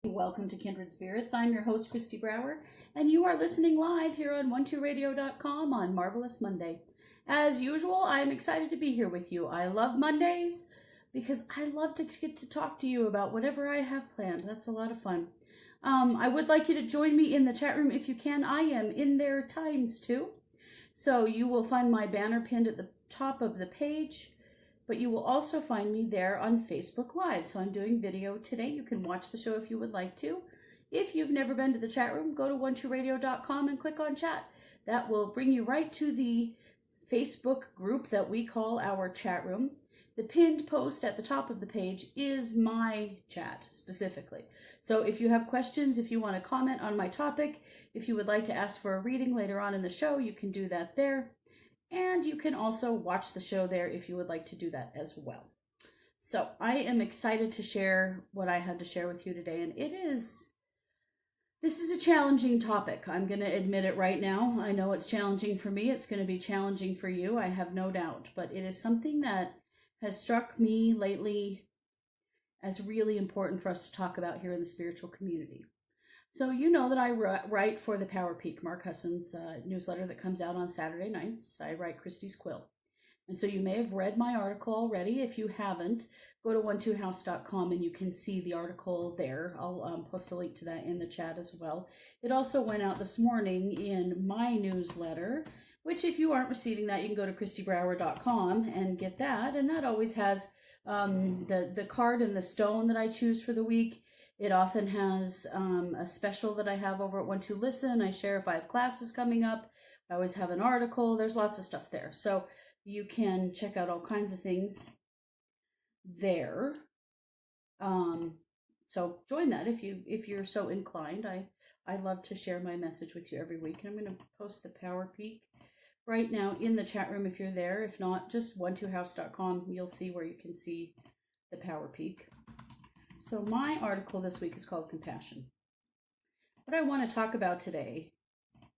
Welcome to Kindred Spirits. I'm your host, Kristi, and you are listening live here on 12radio.com on Marvelous Monday. As usual, I'm excited to be here with you. I love Mondays because I love to get to talk to you about whatever I have planned. That's a lot of fun. I would like you to join me in the chat room if you can. I am in there times two. So you will find my banner pinned at the top of the page. But you will also find me there on Facebook Live. So I'm doing video today. You can watch the show if you would like to. If you've never been to the chat room, go to 12radio.com and click on chat. That will bring you right to the Facebook group that we call our chat room. The pinned post at the top of the page is my chat specifically. So if you have questions, if you want to comment on my topic, if you would like to ask for a reading later on in the show, you can do that there. And you can also watch the show there if you would like to do that as well. So I am excited to share what I had to share with you today. And this is a challenging topic. I'm going to admit it right now. I know it's challenging for me. It's going to be challenging for you. I have no doubt. But it is something that has struck me lately as really important for us to talk about here in the spiritual community. So you know that I write for the Power Peak, Mark Husson's newsletter that comes out on Saturday nights. I write Kristi's Quill. And so you may have read my article already. If you haven't, go to 12house.com and you can see the article there. I'll post a link to that in the chat as well. It also went out this morning in my newsletter, which if you aren't receiving that, you can go to kristibrower.com and get that. And that always has the card and the stone that I choose for the week. It often has a special that I have over at 12 Listen. I share if I have classes coming up. I always have an article. There's lots of stuff there. So you can check out all kinds of things there. So join that if you're so inclined. I love to share my message with you every week. And I'm going to post the Power Peak right now in the chat room if you're there. If not, just 12house.com. You'll see where you can see the Power Peak. So my article this week is called Compassion. What I want to talk about today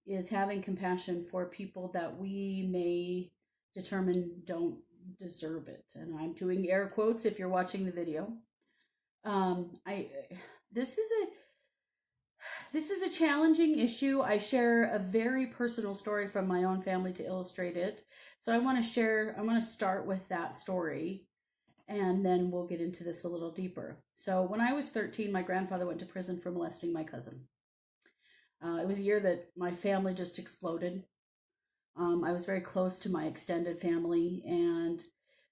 is having compassion for people that we may determine don't deserve it. And I'm doing air quotes if you're watching the video. This is a challenging issue. I share a very personal story from my own family to illustrate it. So I want to start with that story. And then we'll get into this a little deeper. So when I was 13, my grandfather went to prison for molesting my cousin. It was a year that my family just exploded. I was very close to my extended family, and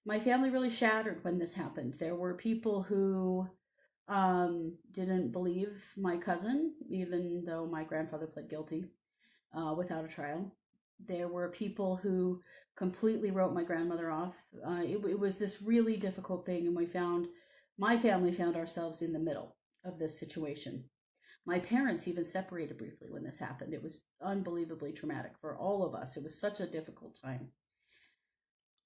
my family really shattered when this happened. There were people who didn't believe my cousin, even though my grandfather pled guilty without a trial. There were people who completely wrote my grandmother off. It was this really difficult thing, and my family found ourselves in the middle of this situation. My parents even separated briefly when this happened. It was unbelievably traumatic for all of us. It was such a difficult time.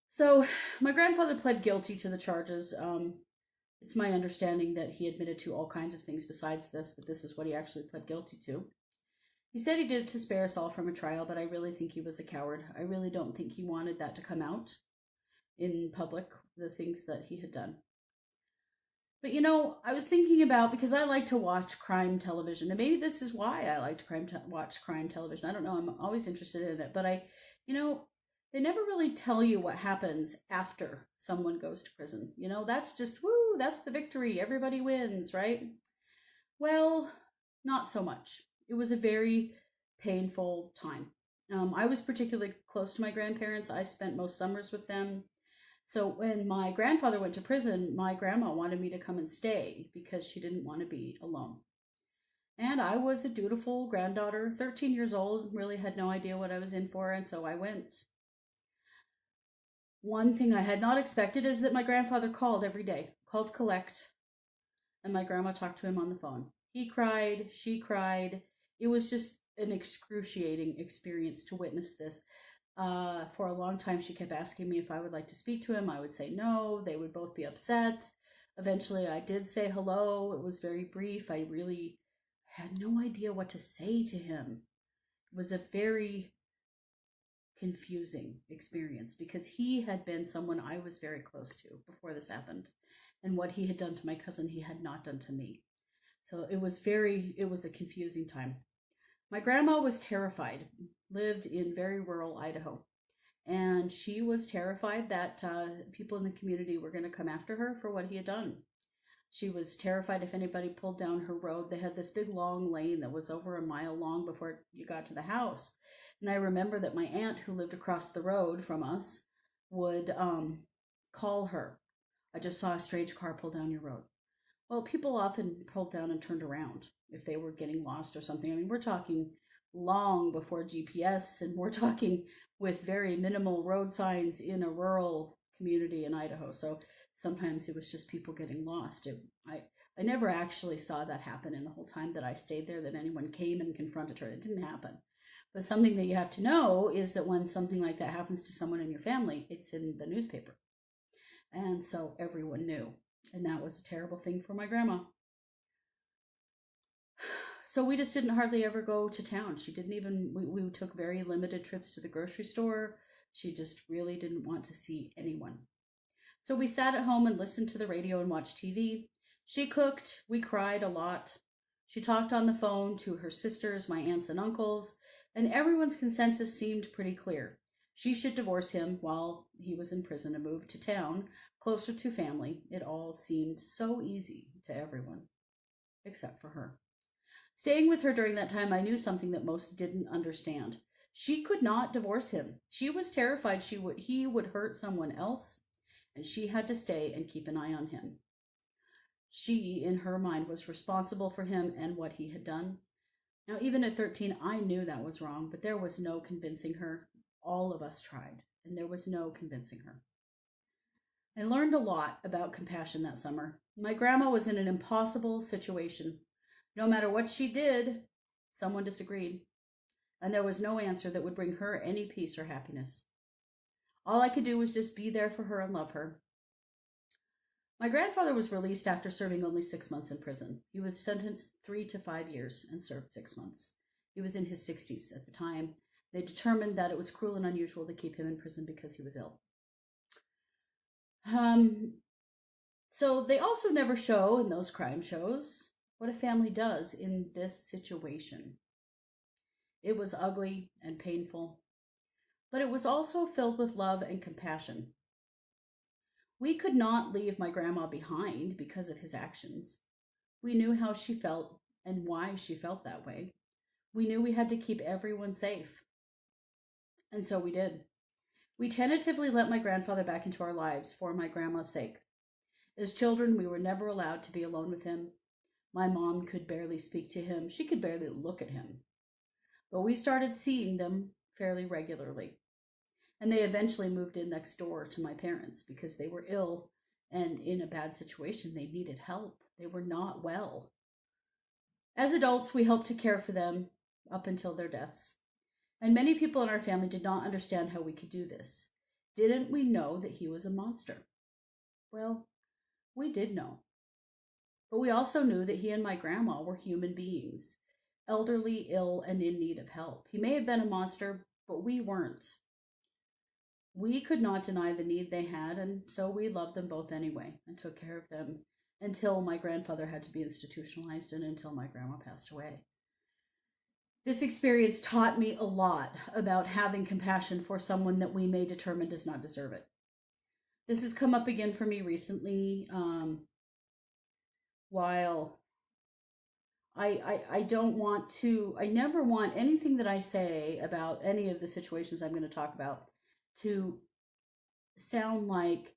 So my grandfather pled guilty to the charges. It's my understanding that he admitted to all kinds of things besides this, but this is what he actually pled guilty to. He said he did it to spare us all from a trial, but I really think he was a coward. I really don't think he wanted that to come out in public, the things that he had done. But I was thinking about, because I like to watch crime television, and maybe this is why I like to watch crime television. I don't know, I'm always interested in it, but they never really tell you what happens after someone goes to prison. That's just, woo, that's the victory. Everybody wins, right? Well, not so much. It was a very painful time. I was particularly close to my grandparents. I spent most summers with them. So when my grandfather went to prison, my grandma wanted me to come and stay because she didn't want to be alone. And I was a dutiful granddaughter, 13 years old, really had no idea what I was in for, and so I went. One thing I had not expected is that my grandfather called every day, called collect, and my grandma talked to him on the phone. He cried, she cried. It was just an excruciating experience to witness this. For a long time, she kept asking me if I would like to speak to him. I would say no. They would both be upset. Eventually, I did say hello. It was very brief. I really had no idea what to say to him. It was a very confusing experience because he had been someone I was very close to before this happened. And what he had done to my cousin, he had not done to me. So it was a confusing time. My grandma was terrified, lived in very rural Idaho, and she was terrified that people in the community were going to come after her for what he had done. She was terrified if anybody pulled down her road. They had this big long lane that was over a mile long before you got to the house. And I remember that my aunt, who lived across the road from us, would call her. I just saw a strange car pull down your road. Well, people often pulled down and turned around if they were getting lost or something. I mean, we're talking long before GPS, and we're talking with very minimal road signs in a rural community in Idaho. So sometimes it was just people getting lost. I never actually saw that happen in the whole time that I stayed there, that anyone came and confronted her. It didn't happen. But something that you have to know is that when something like that happens to someone in your family, it's in the newspaper. And so everyone knew. And that was a terrible thing for my grandma. So we just didn't hardly ever go to town. She didn't even, we took very limited trips to the grocery store. She just really didn't want to see anyone. So we sat at home and listened to the radio and watched TV. She cooked. We cried a lot. She talked on the phone to her sisters, my aunts and uncles, and everyone's consensus seemed pretty clear. She should divorce him while he was in prison and move to town, closer to family. It all seemed so easy to everyone, except for her. Staying with her during that time, I knew something that most didn't understand. She could not divorce him. She was terrified he would hurt someone else, and she had to stay and keep an eye on him. She, in her mind, was responsible for him and what he had done. Now, even at 13, I knew that was wrong, but there was no convincing her. All of us tried, and there was no convincing her. I learned a lot about compassion that summer. My grandma was in an impossible situation. No matter what she did, someone disagreed, and there was no answer that would bring her any peace or happiness. All I could do was just be there for her and love her. My grandfather was released after serving only 6 months in prison. He was sentenced 3 to 5 years and served 6 months. He was in his 60s at the time. They determined that it was cruel and unusual to keep him in prison because he was ill. So they also never show in those crime shows what a family does in this situation. It was ugly and painful, but it was also filled with love and compassion. We could not leave my grandma behind because of his actions. We knew how she felt and why she felt that way. We knew we had to keep everyone safe. And so we did. We tentatively let my grandfather back into our lives for my grandma's sake. As children, we were never allowed to be alone with him. My mom could barely speak to him. She could barely look at him. But we started seeing them fairly regularly. And they eventually moved in next door to my parents because they were ill and in a bad situation. They needed help. They were not well. As adults, we helped to care for them up until their deaths. And many people in our family did not understand how we could do this. Didn't we know that he was a monster? Well, we did know. But we also knew that he and my grandma were human beings, elderly, ill, and in need of help. He may have been a monster, but we weren't. We could not deny the need they had, and so we loved them both anyway and took care of them until my grandfather had to be institutionalized and until my grandma passed away. This experience taught me a lot about having compassion for someone that we may determine does not deserve it. This has come up again for me recently. While I don't want to, I never want anything that I say about any of the situations I'm going to talk about to sound like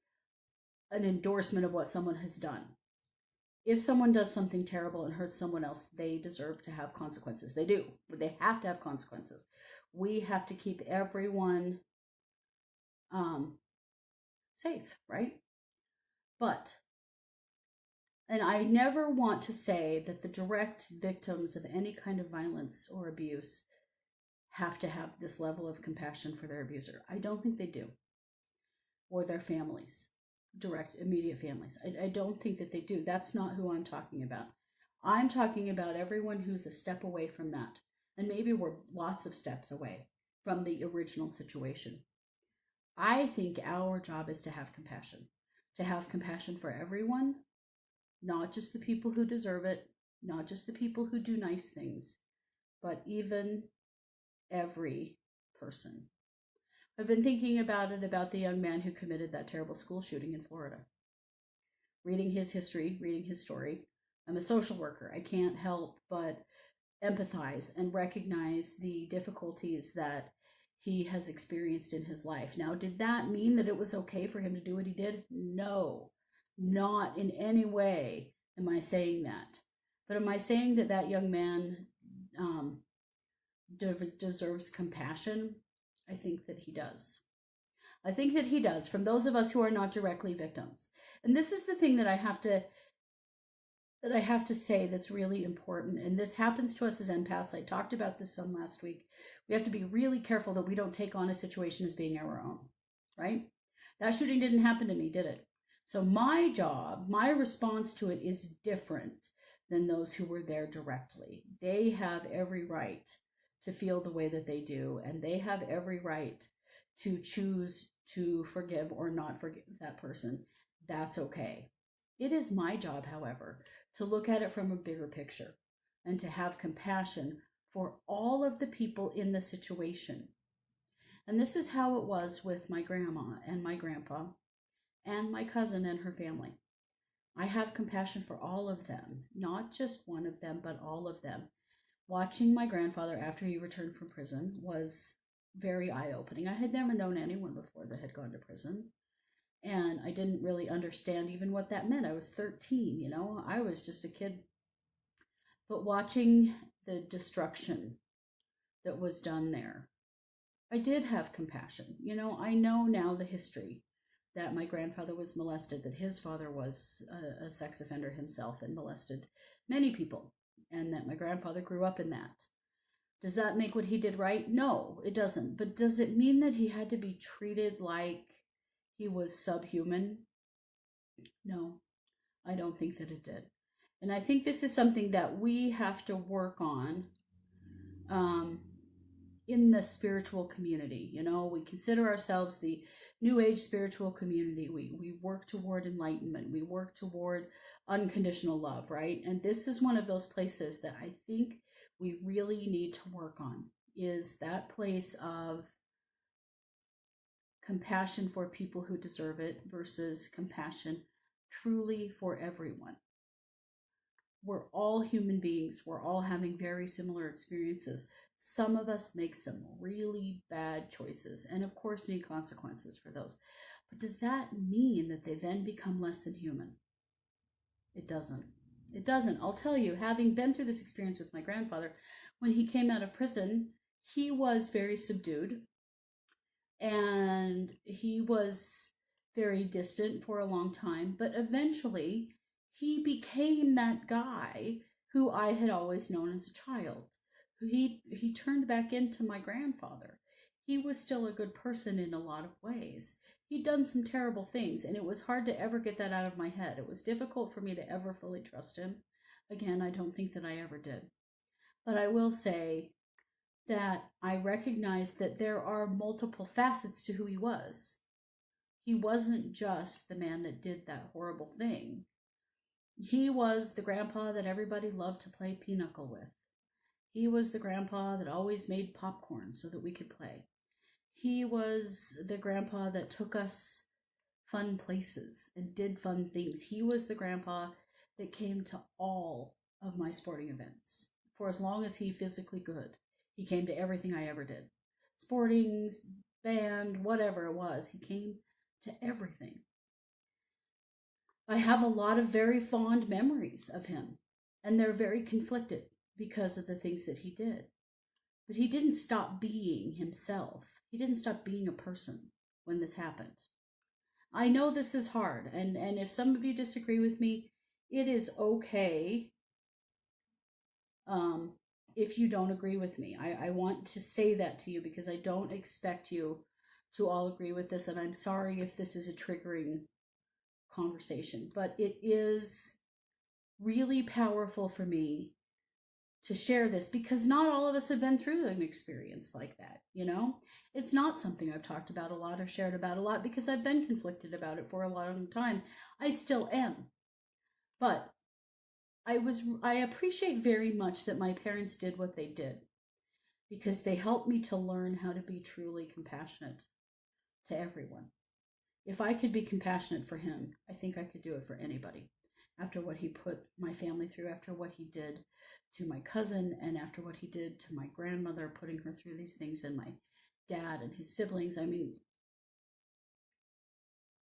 an endorsement of what someone has done. If someone does something terrible and hurts someone else, they deserve to have consequences. They do. They have to have consequences. We have to keep everyone safe, right? And I never want to say that the direct victims of any kind of violence or abuse have to have this level of compassion for their abuser. I don't think they do. Or their families, direct, immediate families. I don't think that they do. That's not who I'm talking about. I'm talking about everyone who's a step away from that. And maybe we're lots of steps away from the original situation. I think our job is to have compassion for everyone, not just the people who deserve it, not just the people who do nice things, but even every person. I've been thinking about the young man who committed that terrible school shooting in Florida. Reading his history, reading his story. I'm a social worker. I can't help but empathize and recognize the difficulties that he has experienced in his life. Now, did that mean that it was okay for him to do what he did? No, not in any way am I saying that. But am I saying that that young man um, deserves compassion? I think that he does. I think that he does, from those of us who are not directly victims. And this is the thing that I have to say that's really important. And this happens to us as empaths. I talked about this some last week. We have to be really careful that we don't take on a situation as being our own, right? That shooting didn't happen to me, did it? So my job, my response to it is different than those who were there directly. They have every right to feel the way that they do, and they have every right to choose to forgive or not forgive that person. That's okay. It is my job, however, to look at it from a bigger picture and to have compassion for all of the people in the situation. And this is how it was with my grandma and my grandpa and my cousin and her family. I have compassion for all of them, not just one of them, but all of them. Watching my grandfather after he returned from prison was very eye-opening. I had never known anyone before that had gone to prison. And I didn't really understand even what that meant. I was 13, I was just a kid. But watching the destruction that was done there, I did have compassion. I know now the history that my grandfather was molested, that his father was a sex offender himself and molested many people, and that my grandfather grew up in that. Does that make what he did right? No, it doesn't. But does it mean that he had to be treated like he was subhuman? No, I don't think that it did. And I think this is something that we have to work on in the spiritual community. We consider ourselves the New Age spiritual community. We work toward enlightenment. We work toward unconditional love, right? And this is one of those places that I think we really need to work on, is that place of compassion for people who deserve it versus compassion truly for everyone. We're all human beings. We're all having very similar experiences. Some of us make some really bad choices and of course need consequences for those. But does that mean that they then become less than human? It doesn't. It doesn't. I'll tell you, having been through this experience with my grandfather, when he came out of prison, he was very subdued and he was very distant for a long time, but eventually he became that guy who I had always known as a child. He turned back into my grandfather. He was still a good person in a lot of ways. He'd done some terrible things, and it was hard to ever get that out of my head. It was difficult for me to ever fully trust him. Again, I don't think that I ever did. But I will say that I recognize that there are multiple facets to who he was. He wasn't just the man that did that horrible thing. He was the grandpa that everybody loved to play pinochle with. He was the grandpa that always made popcorn so that we could play. He was the grandpa that took us fun places and did fun things. He was the grandpa that came to all of my sporting events for as long as he physically could. He came to everything I ever did. Sporting, band, whatever it was. He came to everything. I have a lot of very fond memories of him, and they're very conflicted because of the things that he did. But he didn't stop being himself. He didn't stop being a person when this happened. I know this is hard, and if some of you disagree with me, it is okay if you don't agree with me. I want to say that to you because I don't expect you to all agree with this, and I'm sorry if this is a triggering conversation, but it is really powerful for me to share this because not all of us have been through an experience like that. It's not something I've talked about a lot or shared about a lot because I've been conflicted about it for a long time. I still am. But I appreciate very much that my parents did what they did because they helped me to learn how to be truly compassionate to everyone. If I could be compassionate for him, I think I could do it for anybody. After what he put my family through, after what he did to my cousin, and after what he did to my grandmother, putting her through these things, and my dad and his siblings, I mean,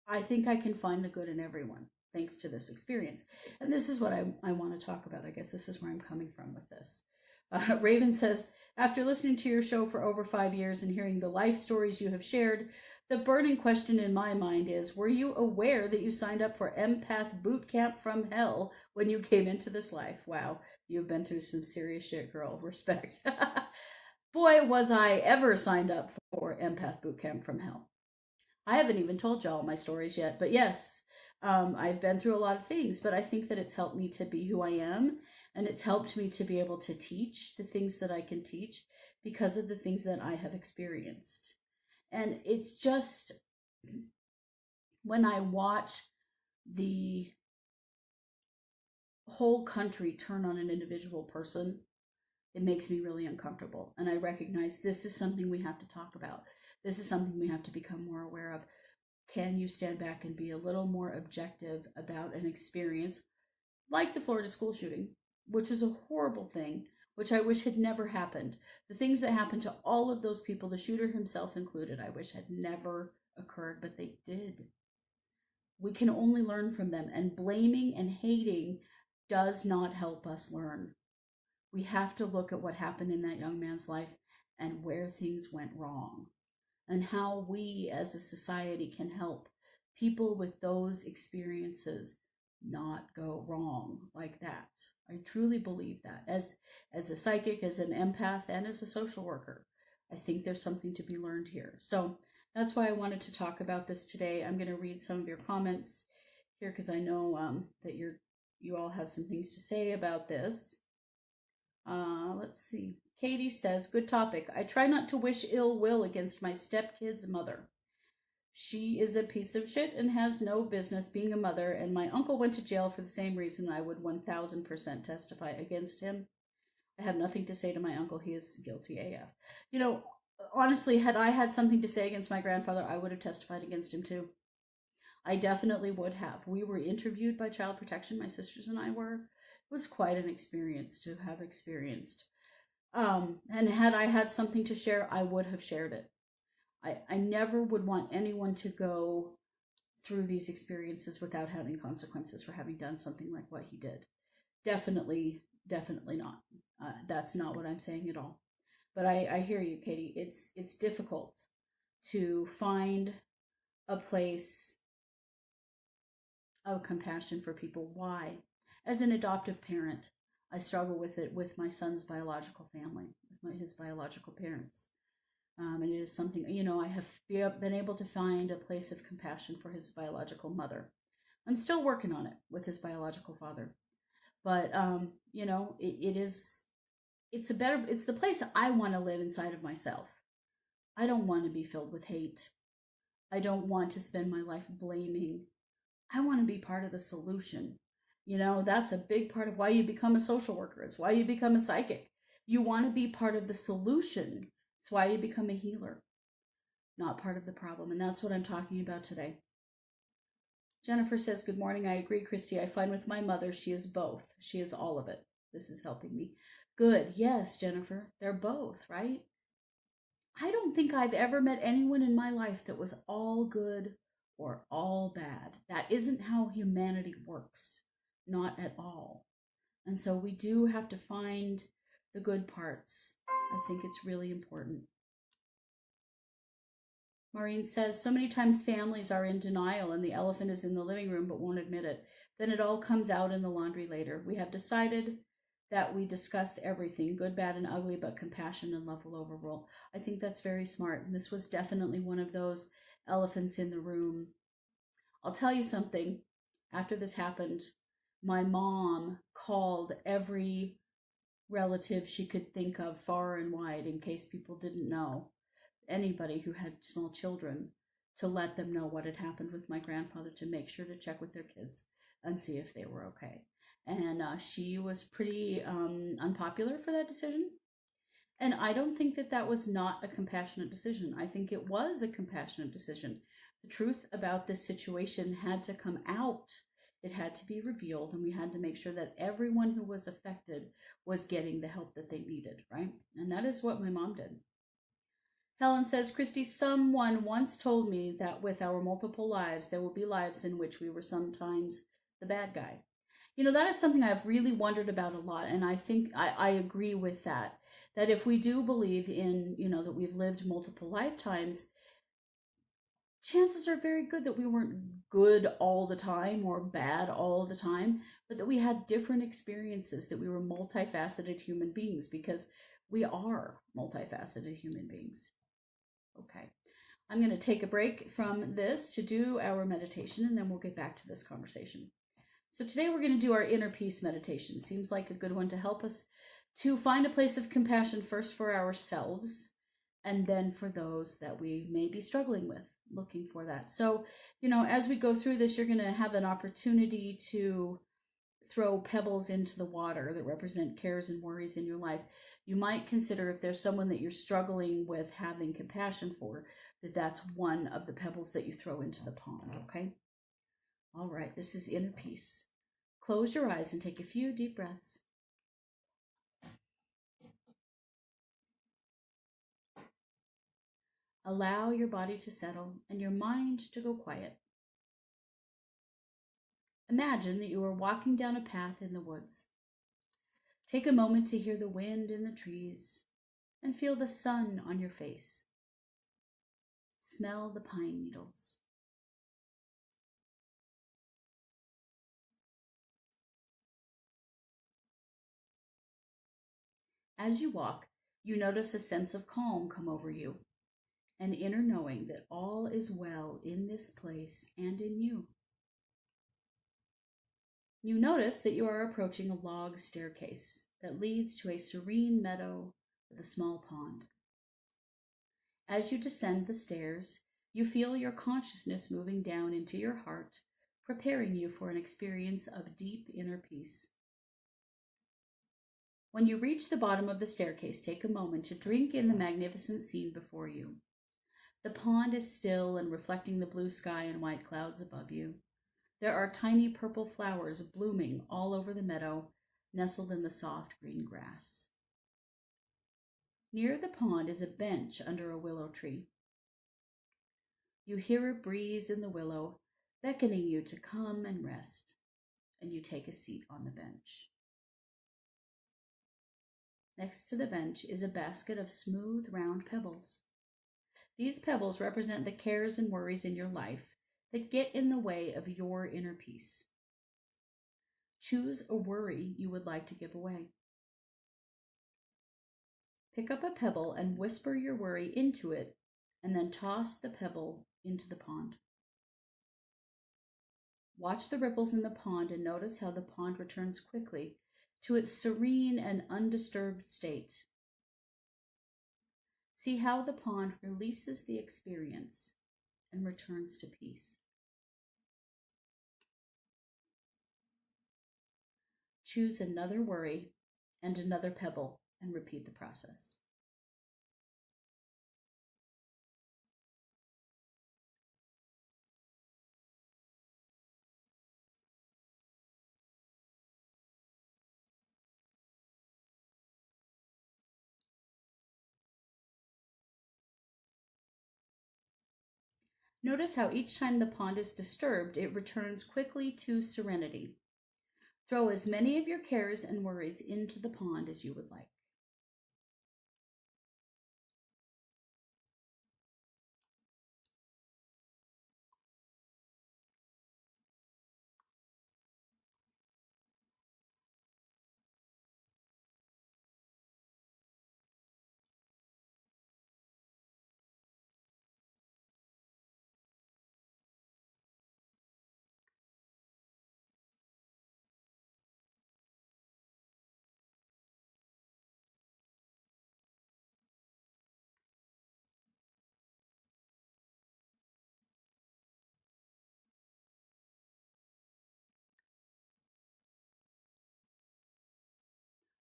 I think I can find the good in everyone thanks to this experience. And this is what I want to talk about. I guess this is where I'm coming from with this. Raven says, after listening to your show for over 5 years and hearing the life stories you have shared, the burning question in my mind is, were you aware that you signed up for Empath Boot Camp from Hell when you came into this life? Wow, you've been through some serious shit, girl. Respect. Boy, was I ever signed up for Empath Boot Camp from Hell. I haven't even told y'all my stories yet, but yes, I've been through a lot of things, but I think that it's helped me to be who I am, and it's helped me to be able to teach the things that I can teach because of the things that I have experienced. And it's just when I watch the whole country turn on an individual person, it makes me really uncomfortable. And I recognize this is something we have to talk about. This is something we have to become more aware of. Can you stand back and be a little more objective about an experience like the Florida school shooting, which is a horrible thing, which I wish had never happened. The things that happened to all of those people, the shooter himself included, I wish had never occurred, but they did. We can only learn from them, and blaming and hating does not help us learn. We have to look at what happened in that young man's life and where things went wrong, and how we as a society can help people with those experiences not go wrong like that. I truly believe that. As a psychic, as an empath, and as a social worker, I think there's something to be learned here. So that's why I wanted to talk about this today. I'm going to read some of your comments here because I know that you all have some things to say about this. Let's see. Katie says, good topic. I try not to wish ill will against my stepkid's mother. She is a piece of shit and has no business being a mother, and my uncle went to jail for the same reason. I would 1000% testify against him. I have nothing to say to my uncle. He is guilty AF. You know, honestly, had I had something to say against my grandfather, I would have testified against him too. I definitely would have. We were interviewed by Child Protection, my sisters and I were. It was quite an experience to have experienced. And had I had something to share, I would have shared it. I never would want anyone to go through these experiences without having consequences for having done something like what he did. Definitely not. That's not what I'm saying at all. But I hear you, Katie. It's difficult to find a place of compassion for people. Why? As an adoptive parent, I struggle with it with my son's biological family, with his biological parents. And it is something, I have been able to find a place of compassion for his biological mother. I'm still working on it with his biological father. But, it's the place I want to live inside of myself. I don't want to be filled with hate. I don't want to spend my life blaming. I want to be part of the solution. That's a big part of why you become a social worker. It's why you become a psychic. You want to be part of the solution. It's why you become a healer, not part of the problem. And that's what I'm talking about today. Jennifer says, good morning. I agree, Kristi. I find with my mother, she is both. She is all of it. This is helping me. Good. Yes, Jennifer. They're both, right? I don't think I've ever met anyone in my life that was all good or all bad. That isn't how humanity works. Not at all. And so we do have to find the good parts. I think it's really important. Maureen says, so many times families are in denial and the elephant is in the living room but won't admit it. Then it all comes out in the laundry later. We have decided that we discuss everything, good, bad, and ugly, but compassion and love will overrule. I think that's very smart. And this was definitely one of those elephants in the room. I'll tell you something. After this happened, my mom called every relative she could think of far and wide in case people didn't know. Anybody who had small children, to let them know what had happened with my grandfather, to make sure to check with their kids and see if they were okay. And she was pretty unpopular for that decision. And I don't think that that was not a compassionate decision. I think it was a compassionate decision. The truth about this situation had to come out. It had to be revealed, and we had to make sure that everyone who was affected was getting the help that they needed, right? And that is what my mom did. Helen says, Kristi, someone once told me that with our multiple lives, there will be lives in which we were sometimes the bad guy. You know, that is something I've really wondered about a lot. And I think I agree with that. That if we do believe in, that we've lived multiple lifetimes, chances are very good that we weren't good all the time or bad all the time, but that we had different experiences, that we were multifaceted human beings, because we are multifaceted human beings. Okay. I'm going to take a break from this to do our meditation, and then we'll get back to this conversation. So today we're going to do our inner peace meditation. Seems like a good one to help us to find a place of compassion first for ourselves, and then for those that we may be struggling with, looking for that. So, as we go through this, you're going to have an opportunity to throw pebbles into the water that represent cares and worries in your life. You might consider, if there's someone that you're struggling with having compassion for, that's one of the pebbles that you throw into the pond, okay? All right, this is inner peace. Close your eyes and take a few deep breaths. Allow your body to settle and your mind to go quiet. Imagine that you are walking down a path in the woods. Take a moment to hear the wind in the trees and feel the sun on your face. Smell the pine needles. As you walk, you notice a sense of calm come over you, an inner knowing that all is well in this place and in you. You notice that you are approaching a log staircase that leads to a serene meadow with a small pond. As you descend the stairs, you feel your consciousness moving down into your heart, preparing you for an experience of deep inner peace. When you reach the bottom of the staircase, take a moment to drink in the magnificent scene before you. The pond is still and reflecting the blue sky and white clouds above you. There are tiny purple flowers blooming all over the meadow, nestled in the soft green grass. Near the pond is a bench under a willow tree. You hear a breeze in the willow, beckoning you to come and rest, and you take a seat on the bench. Next to the bench is a basket of smooth, round pebbles. These pebbles represent the cares and worries in your life that get in the way of your inner peace. Choose a worry you would like to give away. Pick up a pebble and whisper your worry into it, and then toss the pebble into the pond. Watch the ripples in the pond and notice how the pond returns quickly to its serene and undisturbed state. See how the pond releases the experience and returns to peace. Choose another worry and another pebble and repeat the process. Notice how each time the pond is disturbed, it returns quickly to serenity. Throw as many of your cares and worries into the pond as you would like.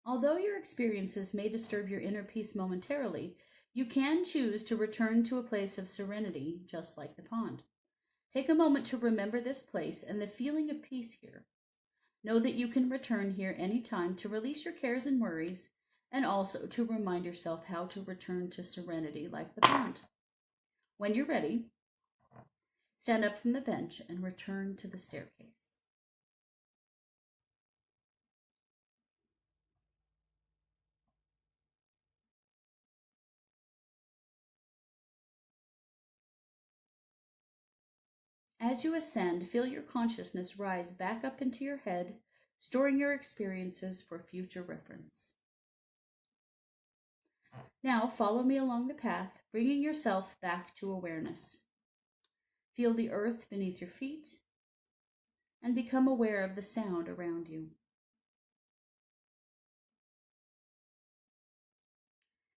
Although your experiences may disturb your inner peace momentarily, you can choose to return to a place of serenity, just like the pond. Take a moment to remember this place and the feeling of peace here. Know that you can return here anytime to release your cares and worries, and also to remind yourself how to return to serenity like the pond. When you're ready, stand up from the bench and return to the staircase. As you ascend, feel your consciousness rise back up into your head, storing your experiences for future reference. Now, follow me along the path, bringing yourself back to awareness. Feel the earth beneath your feet and become aware of the sound around you.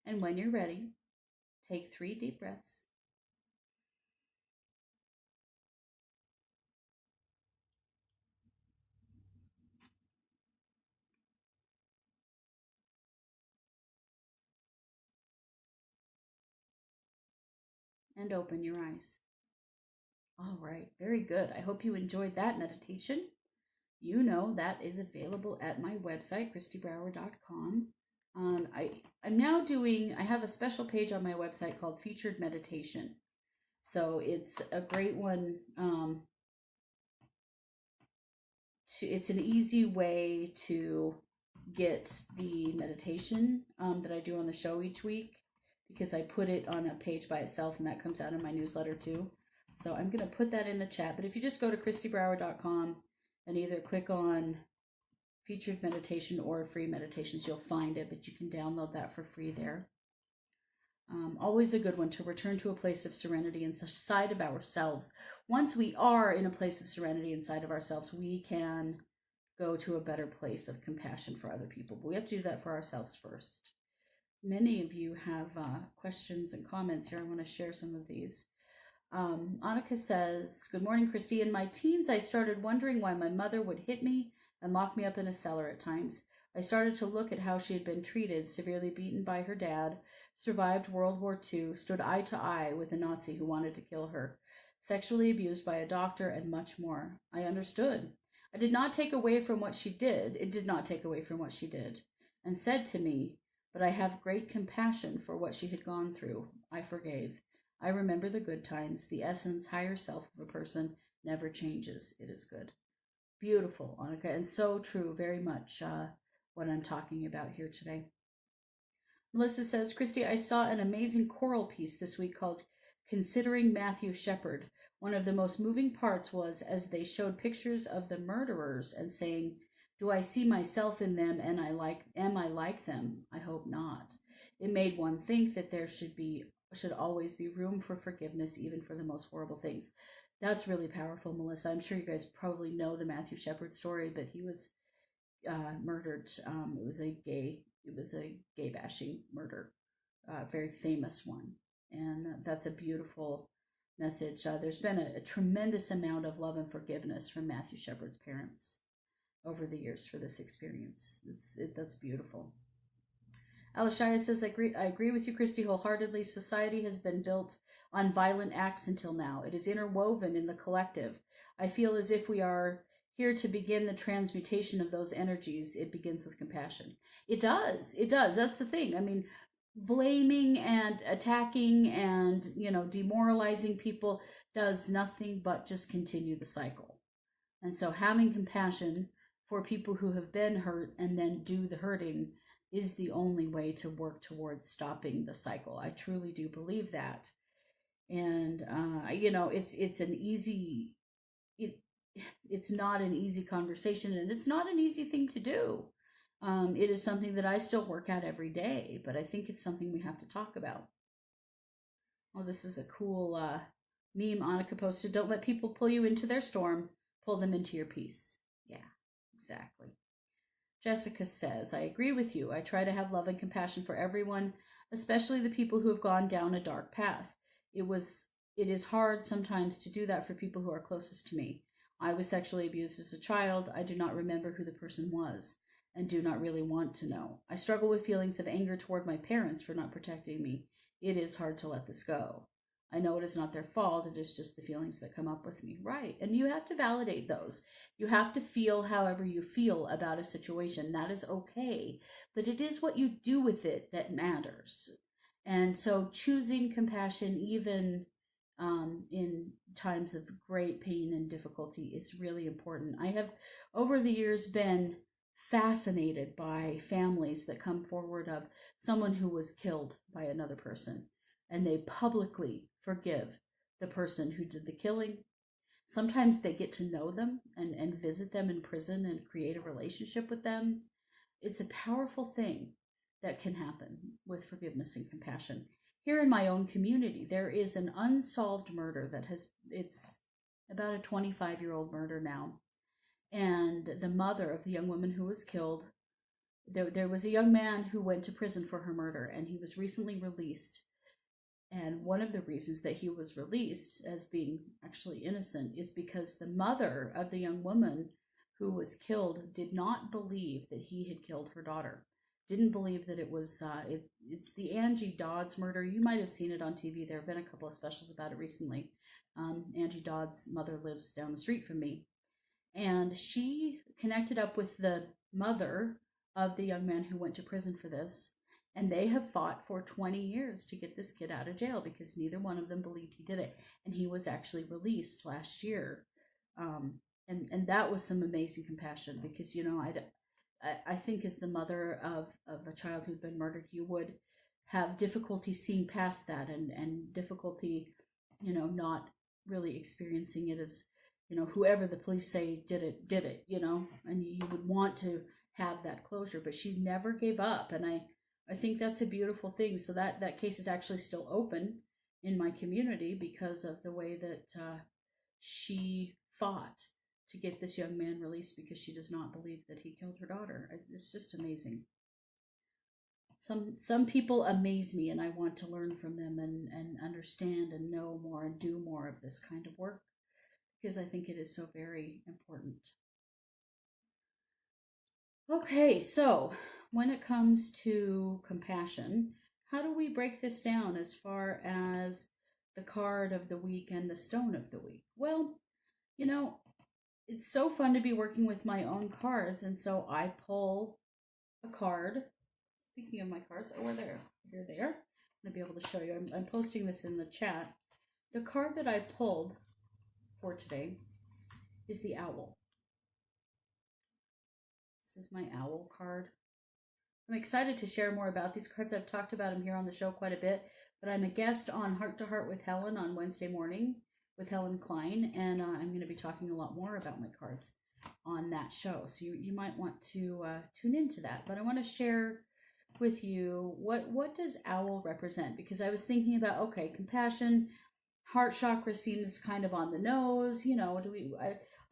And when you're ready, take 3 deep breaths. And open your eyes. All right, very good. I hope you enjoyed that meditation. You know that is available at my website, kristibrower.com. I have a special page on my website called Featured Meditation. So it's a great one. It's an easy way to get the meditation that I do on the show each week, because I put it on a page by itself, and that comes out in my newsletter too. So I'm going to put that in the chat. But if you just go to kristibrower.com and either click on featured meditation or free meditations, you'll find it, but you can download that for free there. Always a good one to return to a place of serenity inside of ourselves. Once we are in a place of serenity inside of ourselves, we can go to a better place of compassion for other people. But we have to do that for ourselves first. Many of you have questions and comments here. I want to share some of these. Annika says, good morning, Kristi. In my teens, I started wondering why my mother would hit me and lock me up in a cellar at times. I started to look at how she had been treated, severely beaten by her dad, survived World War II, stood eye to eye with a Nazi who wanted to kill her, sexually abused by a doctor, and much more. I understood. I did not take away from what she did. It did not take away from what she did, and said to me, but I have great compassion for what she had gone through. I forgave. I remember the good times. The essence, higher self of a person never changes. It is good. Beautiful, Annika, and so true, very much what I'm talking about here today. Melissa says, Kristi, I saw an amazing choral piece this week called Considering Matthew Shepard. One of the most moving parts was as they showed pictures of the murderers and saying, do I see myself in them and am I like them? I hope not. It made one think that there should always be room for forgiveness, even for the most horrible things. That's really powerful, Melissa. I'm sure you guys probably know the Matthew Shepard story, but he was murdered. It was a gay bashing murder, very famous one, and that's a beautiful message. There's been a tremendous amount of love and forgiveness from Matthew Shepard's parents over the years for this experience. That's beautiful. Alishaya says, I agree with you, Kristi, wholeheartedly. Society has been built on violent acts until now. It is interwoven in the collective. I feel as if we are here to begin the transmutation of those energies. It begins with compassion. It does. That's the thing. I mean, blaming and attacking and, demoralizing people does nothing but just continue the cycle. And so having compassion for people who have been hurt and then do the hurting is the only way to work towards stopping the cycle. I truly do believe that. And, it's not an easy conversation, and it's not an easy thing to do. It is something that I still work at every day, but I think it's something we have to talk about. Oh, this is a cool meme Annika posted. Don't let people pull you into their storm. Pull them into your peace. Yeah, exactly. Jessica says, I agree with you. I try to have love and compassion for everyone, especially the people who have gone down a dark path. It is hard sometimes to do that for people who are closest to me. I was sexually abused as a child. I do not remember who the person was. and do not really want to know. I struggle with feelings of anger toward my parents for not protecting me. It is hard to let this go. I know it is not their fault. It is just the feelings that come up with me. Right. And you have to validate those. You have to feel however you feel about a situation. That is okay. But it is what you do with it that matters. And so choosing compassion, even in times of great pain and difficulty, is really important. I have, over the years, been fascinated by families that come forward of someone who was killed by another person, and they publicly forgive the person who did the killing. Sometimes they get to know them and visit them in prison and create a relationship with them. It's a powerful thing that can happen with forgiveness and compassion. Here in my own community, there is an unsolved murder it's about a 25-year-old murder now. And the mother of the young woman who was killed, there was a young man who went to prison for her murder, and he was recently released. And one of the reasons that he was released as being actually innocent is because the mother of the young woman who was killed did not believe that he had killed her daughter. Didn't believe that it was, it's the Angie Dodds murder. You might have seen it on TV. There have been a couple of specials about it recently. Angie Dodds' mother lives down the street from me. And she connected up with the mother of the young man who went to prison for this. And they have fought for 20 years to get this kid out of jail because neither one of them believed he did it. And he was actually released last year. And that was some amazing compassion because, you know, I think as the mother of a child who'd been murdered, you would have difficulty seeing past that and difficulty, you know, not really experiencing it as, you know, whoever the police say did it, you know, and you would want to have that closure, but she never gave up. And I think that's a beautiful thing. So that case is actually still open in my community because of the way that she fought to get this young man released because she does not believe that he killed her daughter. It's just amazing. Some people amaze me, and I want to learn from them and understand and know more and do more of this kind of work because I think it is so very important. Okay, so when it comes to compassion, how do we break this down as far as the card of the week and the stone of the week? Well, you know, it's so fun to be working with my own cards, and so I pull a card. Speaking of my cards, oh, there. Here they are. I'm going to be able to show you. I'm posting this in the chat. The card that I pulled for today is the owl. This is my owl card. I'm excited to share more about these cards. I've talked about them here on the show quite a bit, but I'm a guest on Heart to Heart with Helen on Wednesday morning with Helen Klein, and I'm going to be talking a lot more about my cards on that show. So you might want to tune into that. But I want to share with you what does owl represent? Because I was thinking about, okay, compassion, heart chakra seems kind of on the nose. You know,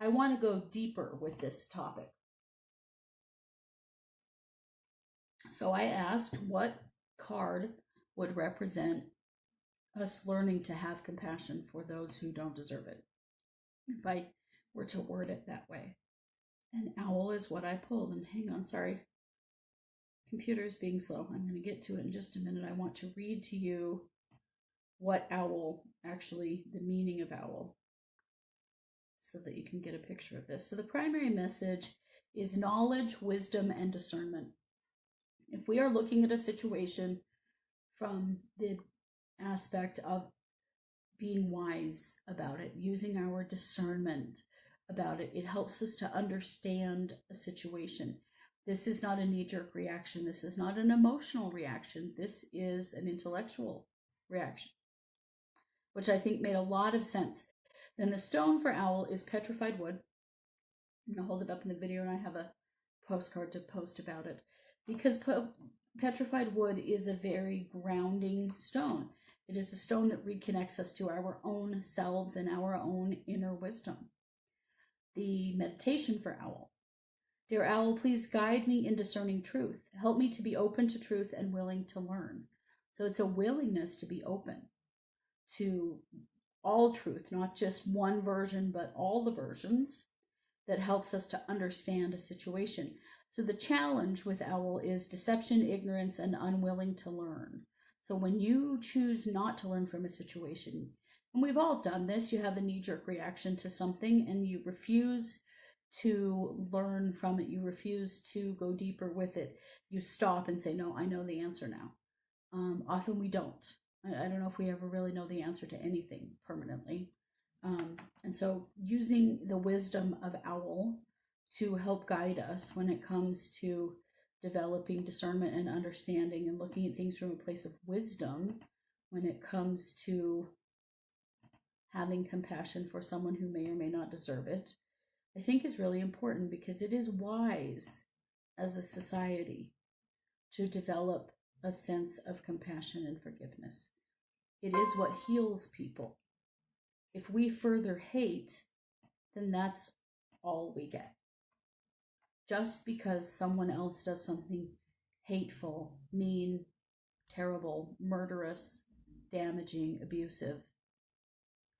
I want to go deeper with this topic. So I asked what card would represent us learning to have compassion for those who don't deserve it, if I were to word it that way. And owl is what I pulled. And hang on, sorry. Computer is being slow. I'm going to get to it in just a minute. I want to read to you what owl, actually, the meaning of owl, so that you can get a picture of this. So the primary message is knowledge, wisdom, and discernment. If we are looking at a situation from the aspect of being wise about it, using our discernment about it, it helps us to understand a situation. This is not a knee-jerk reaction. This is not an emotional reaction. This is an intellectual reaction, which I think made a lot of sense. Then the stone for owl is petrified wood. I'm going to hold it up in the video, and I have a postcard to post about it. Because petrified wood is a very grounding stone. It is a stone that reconnects us to our own selves and our own inner wisdom. The meditation for owl. Dear owl, please guide me in discerning truth. Help me to be open to truth and willing to learn. So it's a willingness to be open to all truth, not just one version, but all the versions, that helps us to understand a situation. So the challenge with owl is deception, ignorance, and unwilling to learn. So when you choose not to learn from a situation, and we've all done this, you have a knee-jerk reaction to something and you refuse to learn from it. You refuse to go deeper with it. You stop and say, no, I know the answer now. Often we don't. I don't know if we ever really know the answer to anything permanently. And so using the wisdom of owl to help guide us when it comes to developing discernment and understanding and looking at things from a place of wisdom when it comes to having compassion for someone who may or may not deserve it, I think is really important, because it is wise as a society to develop a sense of compassion and forgiveness. It is what heals people. If we further hate, then that's all we get. Just because someone else does something hateful, mean, terrible, murderous, damaging, abusive,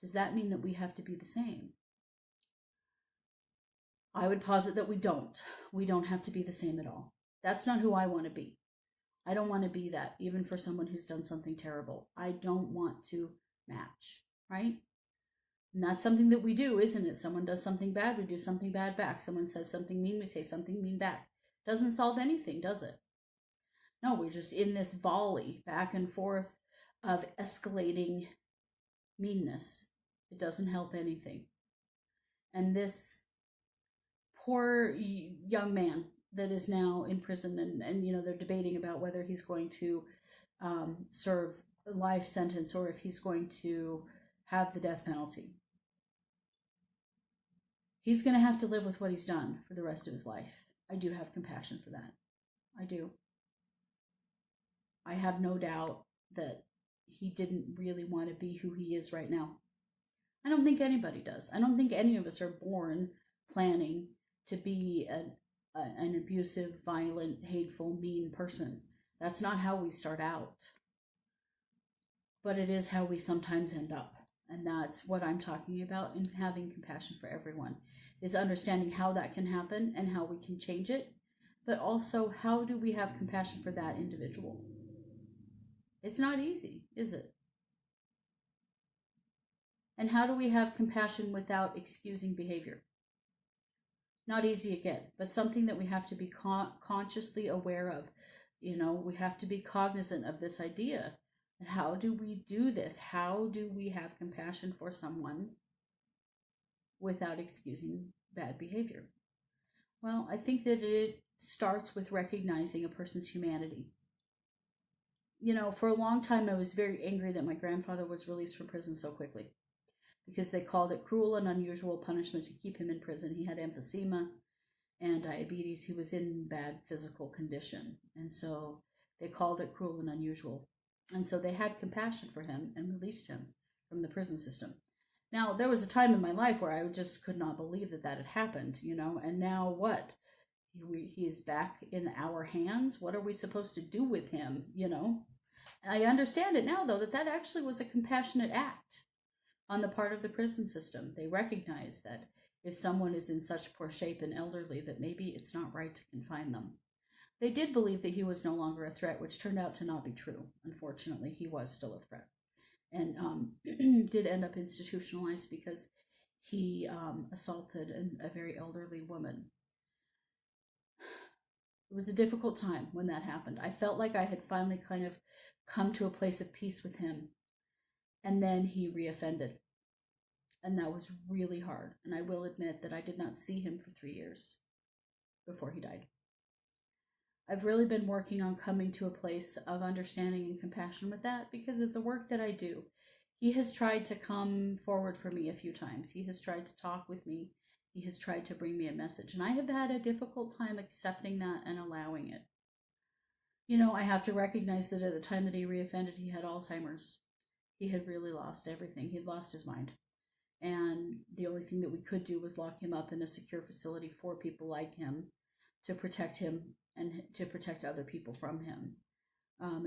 does that mean that we have to be the same? I would posit that we don't. We don't have to be the same at all. That's not who I want to be. I don't want to be that, even for someone who's done something terrible. I don't want to match, right? And that's something that we do, isn't it? Someone does something bad, we do something bad back. Someone says something mean, we say something mean back. Doesn't solve anything, does it? No, we're just in this volley back and forth of escalating meanness. It doesn't help anything. And this poor young man that is now in prison, and you know, they're debating about whether he's going to serve a life sentence or if he's going to have the death penalty. He's going to have to live with what he's done for the rest of his life. I do have compassion for that. I do. I have no doubt that he didn't really want to be who he is right now. I don't think anybody does. I don't think any of us are born planning to be an abusive, violent, hateful, mean person. That's not how we start out. But it is how we sometimes end up. And that's what I'm talking about in having compassion for everyone, is understanding how that can happen and how we can change it. But also, how do we have compassion for that individual? It's not easy, is it? And how do we have compassion without excusing behavior? Not easy again, but something that we have to be consciously aware of. You know, we have to be cognizant of this idea. How do we do this? How do we have compassion for someone without excusing bad behavior? Well, I think that it starts with recognizing a person's humanity. You know, for a long time I was very angry that my grandfather was released from prison so quickly, because they called it cruel and unusual punishment to keep him in prison. He had emphysema and diabetes. He was in bad physical condition. And so they called it cruel and unusual. And so they had compassion for him and released him from the prison system. Now, there was a time in my life where I just could not believe that that had happened, you know, and now what? He is back in our hands. What are we supposed to do with him, you know? I understand it now, though, that that actually was a compassionate act on the part of the prison system. They recognize that if someone is in such poor shape and elderly, that maybe it's not right to confine them. They did believe that he was no longer a threat, which turned out to not be true. Unfortunately, he was still a threat, and did end up institutionalized because he assaulted a very elderly woman. It was a difficult time when that happened. I felt like I had finally kind of come to a place of peace with him, and then he reoffended. And that was really hard. And I will admit that I did not see him for 3 years before he died. I've really been working on coming to a place of understanding and compassion with that because of the work that I do. He has tried to come forward for me a few times. He has tried to talk with me. He has tried to bring me a message. And I have had a difficult time accepting that and allowing it. You know, I have to recognize that at the time that he reoffended, he had Alzheimer's. He had really lost everything. He'd lost his mind. And the only thing that we could do was lock him up in a secure facility for people like him to protect him and to protect other people from him.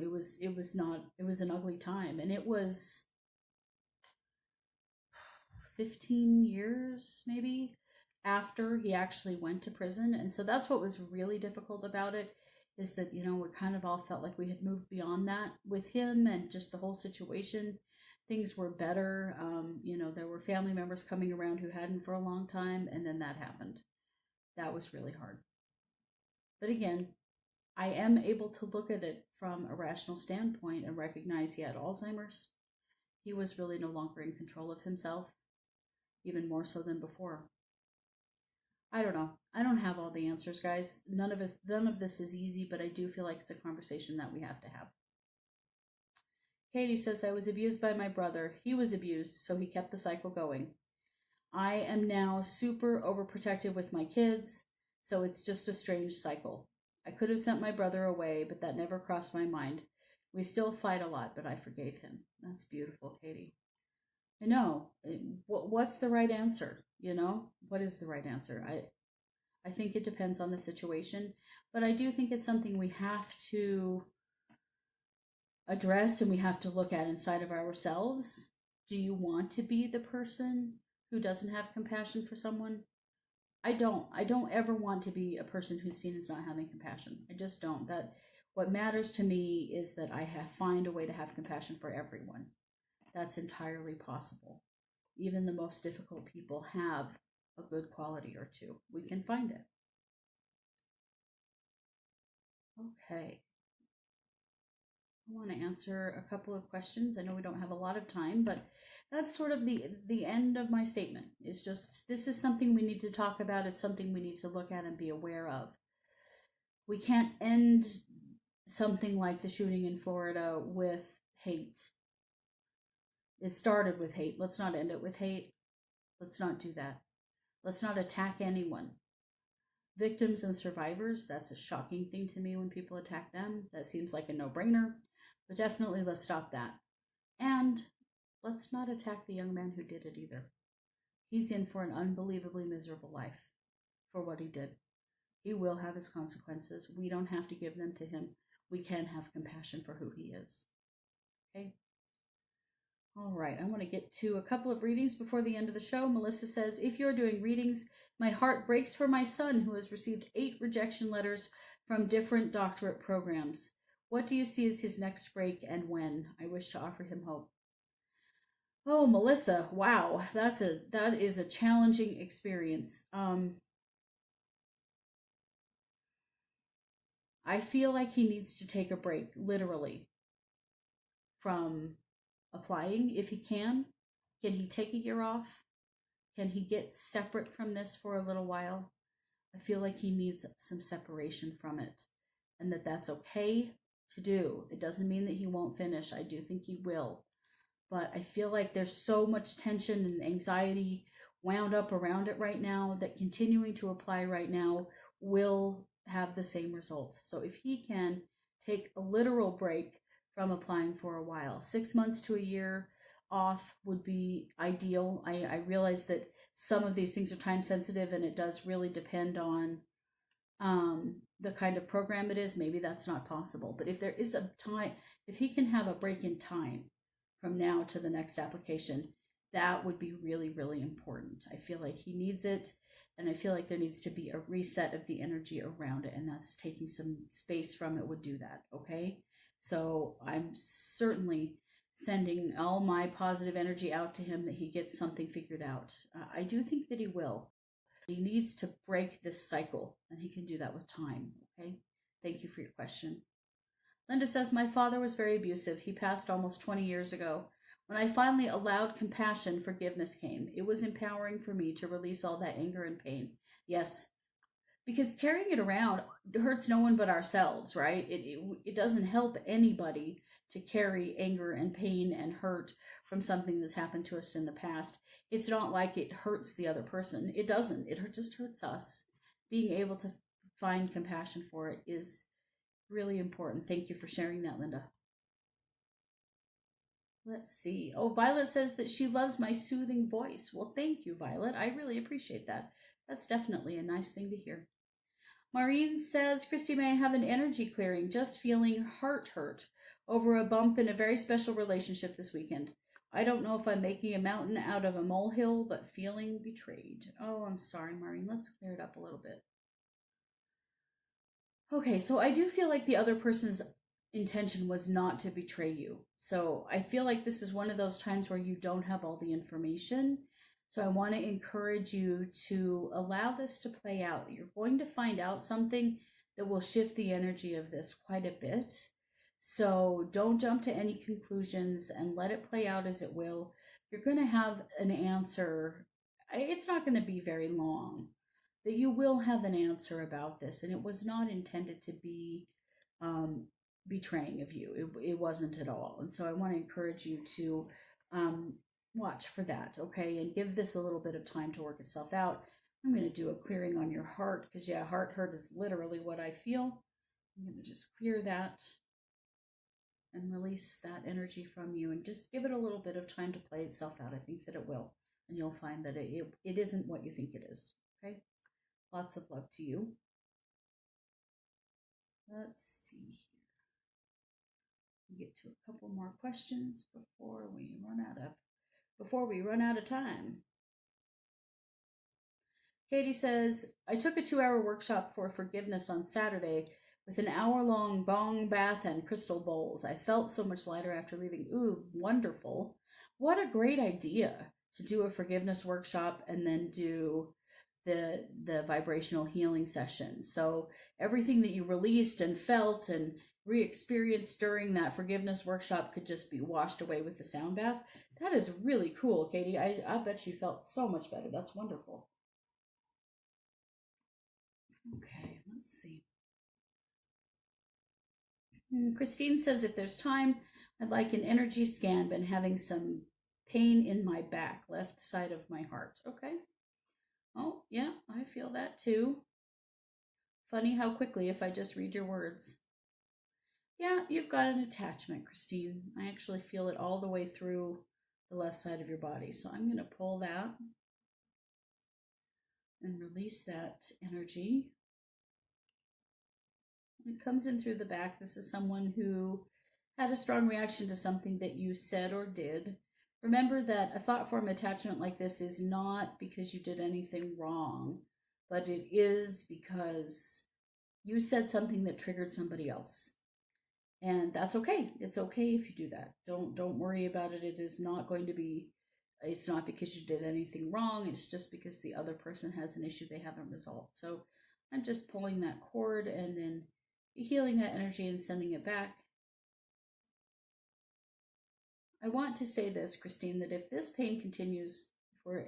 It was an ugly time, and it was 15 years maybe after he actually went to prison. And so that's what was really difficult about it, is that, you know, we kind of all felt like we had moved beyond that with him and just the whole situation. Things were better. You know, there were family members coming around who hadn't for a long time, and then that happened. That was really hard. But again, I am able to look at it from a rational standpoint and recognize he had Alzheimer's. He was really no longer in control of himself, even more so than before. I don't know. I don't have all the answers, guys. None of this is easy, but I do feel like it's a conversation that we have to have. Katie says, I was abused by my brother. He was abused, so he kept the cycle going. I am now super overprotective with my kids, so it's just a strange cycle. I could have sent my brother away, but that never crossed my mind. We still fight a lot, but I forgave him. That's beautiful, Katie. I know. What's the right answer? You know, what is the right answer? I think it depends on the situation, but I do think it's something we have to address and we have to look at inside of ourselves. Do you want to be the person who doesn't have compassion for someone? I don't. I don't ever want to be a person who's seen as not having compassion. I just don't. That what matters to me is that I find a way to have compassion for everyone. That's entirely possible. Even the most difficult people have a good quality or two. We can find it. Okay. I want to answer a couple of questions. I know we don't have a lot of time, but that's sort of the end of my statement. It's just, this is something we need to talk about. It's something we need to look at and be aware of. We can't end something like the shooting in Florida with hate. It started with hate. Let's not end it with hate. Let's not do that. Let's not attack anyone. Victims and survivors, that's a shocking thing to me when people attack them. That seems like a no-brainer. But definitely let's stop that. And let's not attack the young man who did it either. He's in for an unbelievably miserable life for what he did. He will have his consequences. We don't have to give them to him. We can have compassion for who he is. Okay? All right, I want to get to a couple of readings before the end of the show. Melissa says, if you're doing readings, my heart breaks for my son who has received 8 rejection letters from different doctorate programs. What do you see as his next break and when? I wish to offer him hope. Oh, Melissa, wow, that is a challenging experience. I feel like he needs to take a break, literally, from applying if he can. Can he take a year off? Can he get separate from this for a little while? I feel like he needs some separation from it, and that's okay to do. It doesn't mean that he won't finish. I do think he will. But I feel like there's so much tension and anxiety wound up around it right now that continuing to apply right now will have the same results. So if he can take a literal break from applying for a while, 6 months to a year off would be ideal. I realize that some of these things are time sensitive and it does really depend on the kind of program it is. Maybe that's not possible. But if there is a time, if he can have a break in time from now to the next application, that would be really, really important. I feel like he needs it, and I feel like there needs to be a reset of the energy around it, and that's taking some space from it would do that, okay? So I'm certainly sending all my positive energy out to him that he gets something figured out. I do think that he will. He needs to break this cycle, and he can do that with time, okay? Thank you for your question. Linda says, my father was very abusive. He passed almost 20 years ago. When I finally allowed compassion, forgiveness came. It was empowering for me to release all that anger and pain. Yes, because carrying it around hurts no one but ourselves, right? It doesn't help anybody to carry anger and pain and hurt from something that's happened to us in the past. It's not like it hurts the other person. It doesn't. It just hurts us. Being able to find compassion for it is really important. Thank you for sharing that, Linda. Let's see. Oh, Violet says that she loves my soothing voice. Well, thank you, Violet. I really appreciate that. That's definitely a nice thing to hear. Maureen says, Kristi, may I have an energy clearing? Just feeling heart hurt over a bump in a very special relationship this weekend. I don't know if I'm making a mountain out of a molehill, but feeling betrayed. Oh, I'm sorry, Maureen. Let's clear it up a little bit. Okay, so I do feel like the other person's intention was not to betray you. So I feel like this is one of those times where you don't have all the information. So I want to encourage you to allow this to play out. You're going to find out something that will shift the energy of this quite a bit. So don't jump to any conclusions and let it play out as it will. You're going to have an answer. It's not going to be very long, that you will have an answer about this, and it was not intended to be um, betraying of you. It wasn't at all. And so I want to encourage you to um, watch for that, okay, and give this a little bit of time to work itself out. I'm going to do a clearing on your heart because, yeah, heart hurt is literally what I feel. I'm going to just clear that and release that energy from you, and just give it a little bit of time to play itself out. I think that it will, and you'll find that it isn't what you think it is, okay? Lots of love to you. Let's see here. Get to a couple more questions before we run out of time. Katie says, I took a 2-hour workshop for forgiveness on Saturday with an hour-long bong bath and crystal bowls. I felt so much lighter after leaving. Ooh, wonderful. What a great idea to do a forgiveness workshop and then do the vibrational healing session. So everything that you released and felt and re-experienced during that forgiveness workshop could just be washed away with the sound bath. That is really cool, Katie. I bet you felt so much better. That's wonderful. Okay, let's see. Christine says, if there's time, I'd like an energy scan. Been having some pain in my back, left side of my heart. Okay. Oh, yeah, I feel that too. Funny how quickly, if I just read your words. Yeah, you've got an attachment, Christine. I actually feel it all the way through the left side of your body. So I'm going to pull that and release that energy. It comes in through the back. This is someone who had a strong reaction to something that you said or did. Remember that a thought form attachment like this is not because you did anything wrong, but it is because you said something that triggered somebody else. And that's okay. It's okay if you do that. Don't worry about it. It is not going to be, it's not because you did anything wrong. It's just because the other person has an issue they haven't resolved. So I'm just pulling that cord and then healing that energy and sending it back. I want to say this, Christine, that if this pain continues for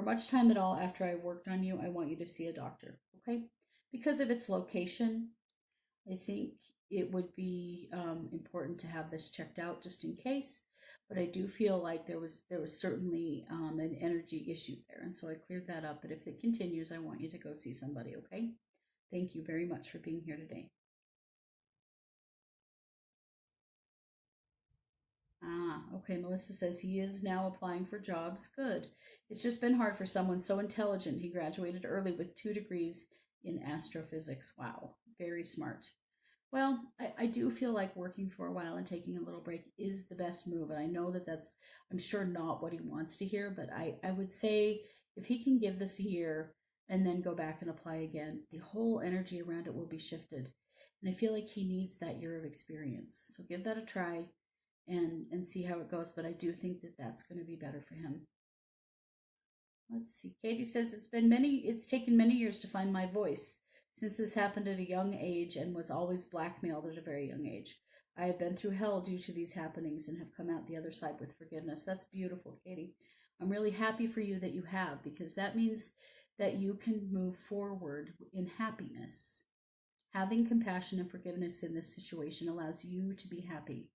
much time at all after I worked on you, I want you to see a doctor, okay? Because of its location, I think it would be important to have this checked out just in case. But I do feel like there was certainly an energy issue there, and so I cleared that up. But if it continues, I want you to go see somebody, okay? Thank you very much for being here today. Ah, okay. Melissa says he is now applying for jobs. Good. It's just been hard for someone so intelligent. He graduated early with 2 degrees in astrophysics. Wow, very smart. Well, I do feel like working for a while and taking a little break is the best move. And I know that that's, I'm sure, not what he wants to hear, but I would say if he can give this a year and then go back and apply again, the whole energy around it will be shifted. And I feel like he needs that year of experience. So give that a try and see how it goes. But I do think that that's going to be better for him. Let's see. Katie says it's taken many years to find my voice since this happened at a young age and was always blackmailed at a very young age. I have been through hell due to these happenings and have come out the other side with forgiveness. That's beautiful, Katie. I'm really happy for you that you have, because that means that you can move forward in happiness. Having compassion and forgiveness in this situation allows you to be happy.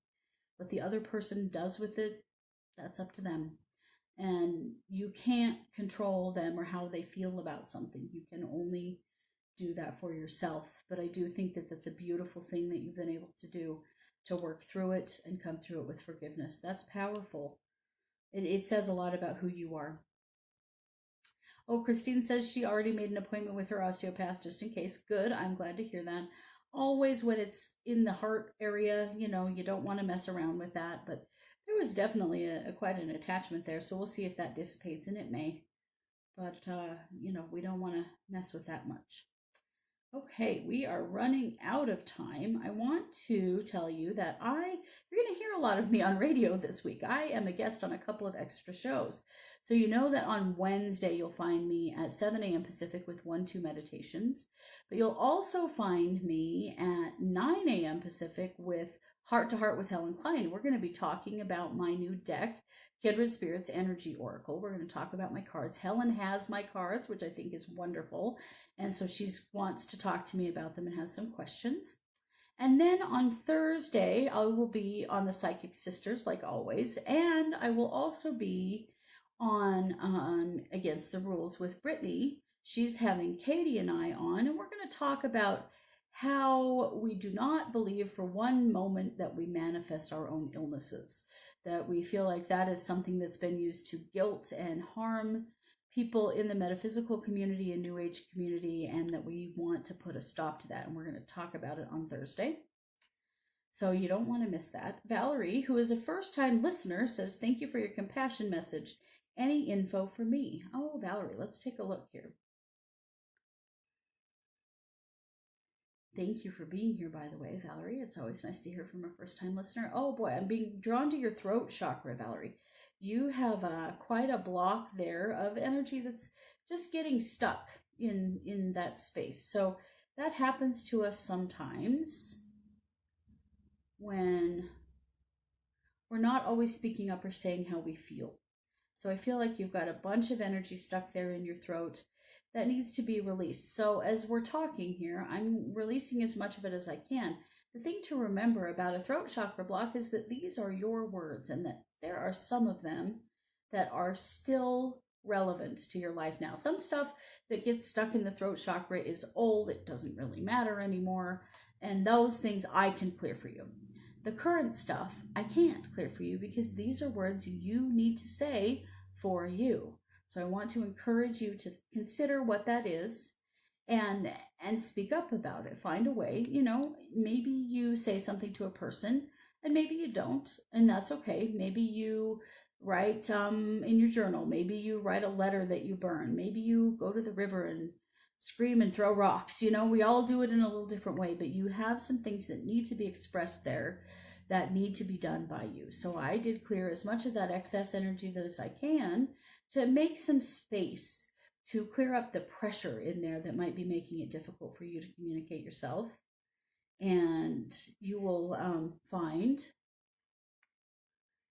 What the other person does with it, that's up to them. And you can't control them or how they feel about something. You can only do that for yourself. But I do think that that's a beautiful thing that you've been able to do, to work through it and come through it with forgiveness. That's powerful. It says a lot about who you are. Oh, Christine says she already made an appointment with her osteopath just in case. Good. I'm glad to hear that. Always when it's in the heart area, you don't want to mess around with that. But there was definitely quite an attachment there. So we'll see if that dissipates, and it may. But, we don't want to mess with that much. Okay, we are running out of time. I want to tell you that you're going to hear a lot of me on radio this week. I am a guest on a couple of extra shows. So you know that on Wednesday you'll find me at 7 a.m. Pacific with 1-2 meditations. But you'll also find me at 9 a.m. Pacific with Heart to Heart with Helen Klein. We're going to be talking about my new deck, Kindred Spirits Energy Oracle. We're going to talk about my cards. Helen has my cards, which I think is wonderful. And so she wants to talk to me about them and has some questions. And then on Thursday, I will be on the Psychic Sisters, like always. And I will also be on Against the Rules with Brittany. She's having Katie and I on, and we're going to talk about how we do not believe for one moment that we manifest our own illnesses, that we feel like that is something that's been used to guilt and harm people in the metaphysical community and New Age community, and that we want to put a stop to that. And we're going to talk about it on Thursday. So you don't want to miss that. Valerie, who is a first-time listener, says, thank you for your compassion message. Any info for me? Oh, Valerie, let's take a look here. Thank you for being here, by the way, Valerie. It's always nice to hear from a first-time listener. Oh boy, I'm being drawn to your throat chakra, Valerie. You have quite a block there of energy that's just getting stuck in that space. So that happens to us sometimes when we're not always speaking up or saying how we feel. So I feel like you've got a bunch of energy stuck there in your throat that needs to be released. So as we're talking here, I'm releasing as much of it as I can. The thing to remember about a throat chakra block is that these are your words, and that there are some of them that are still relevant to your life now. Some stuff that gets stuck in the throat chakra is old. It doesn't really matter anymore. And those things I can clear for you. The current stuff I can't clear for you, because these are words you need to say for you. So I want to encourage you to consider what that is and speak up about it. Find a way. Maybe you say something to a person and maybe you don't, and that's okay. Maybe you write in your journal. Maybe you write a letter that you burn. Maybe you go to the river and scream and throw rocks. We all do it in a little different way, but you have some things that need to be expressed there that need to be done by you. So I did clear as much of that excess energy as I can to make some space to clear up the pressure in there that might be making it difficult for you to communicate yourself. And you will find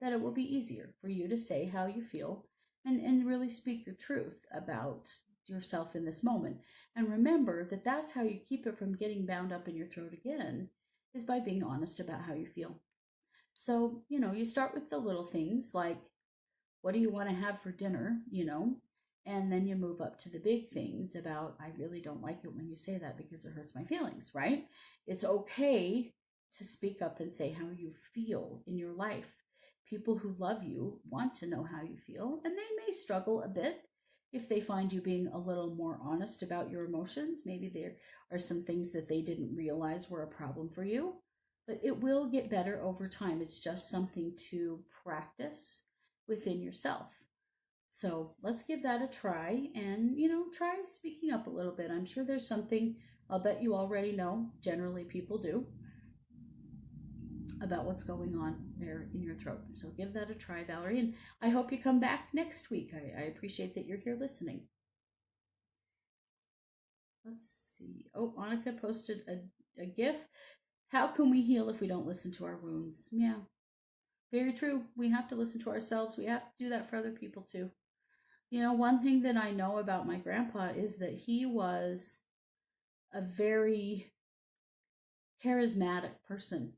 that it will be easier for you to say how you feel and really speak your truth about yourself in this moment. And remember that that's how you keep it from getting bound up in your throat again, is by being honest about how you feel. So, you start with the little things like, what do you want to have for dinner, and then you move up to the big things about, I really don't like it when you say that because it hurts my feelings, right? It's okay to speak up and say how you feel in your life. People who love you want to know how you feel, and they may struggle a bit if they find you being a little more honest about your emotions. Maybe there are some things that they didn't realize were a problem for you, but it will get better over time. It's just something to practice within yourself. So let's give that a try, and try speaking up a little bit. I'm sure there's something, I'll bet you already know, generally people do, about what's going on there in your throat. So give that a try, Valerie, and I hope you come back next week. I appreciate that you're here listening. Let's see. Oh, Annika posted a GIF. How can we heal if we don't listen to our wounds? Yeah, very true. We have to listen to ourselves. We have to do that for other people too. One thing that I know about my grandpa is that he was a very charismatic person.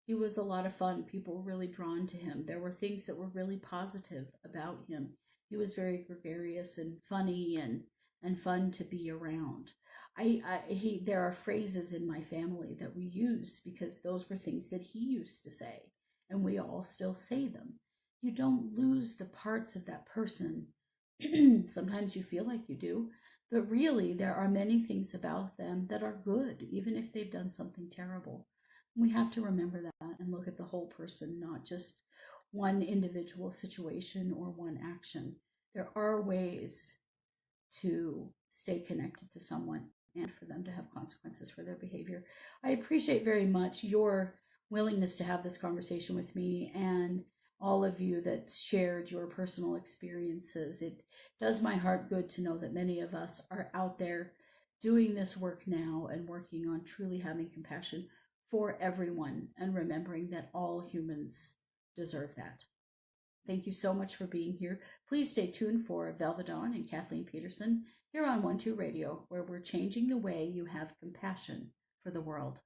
He was a lot of fun. People were really drawn to him. There were things that were really positive about him. He was very gregarious and funny and fun to be around. There are phrases in my family that we use because those were things that he used to say, and we all still say them. You don't lose the parts of that person. Sometimes you feel like you do, but really there are many things about them that are good, even if they've done something terrible. We have to remember that and look at the whole person, not just one individual situation or one action. There are ways to stay connected to someone and for them to have consequences for their behavior. I appreciate very much your willingness to have this conversation with me and all of you that shared your personal experiences. It does my heart good to know that many of us are out there doing this work now and working on truly having compassion for everyone and remembering that all humans deserve that. Thank you so much for being here. Please stay tuned for Velvet Dawn and Kathleen Peterson here on 1-2 Radio, where we're changing the way you have compassion for the world.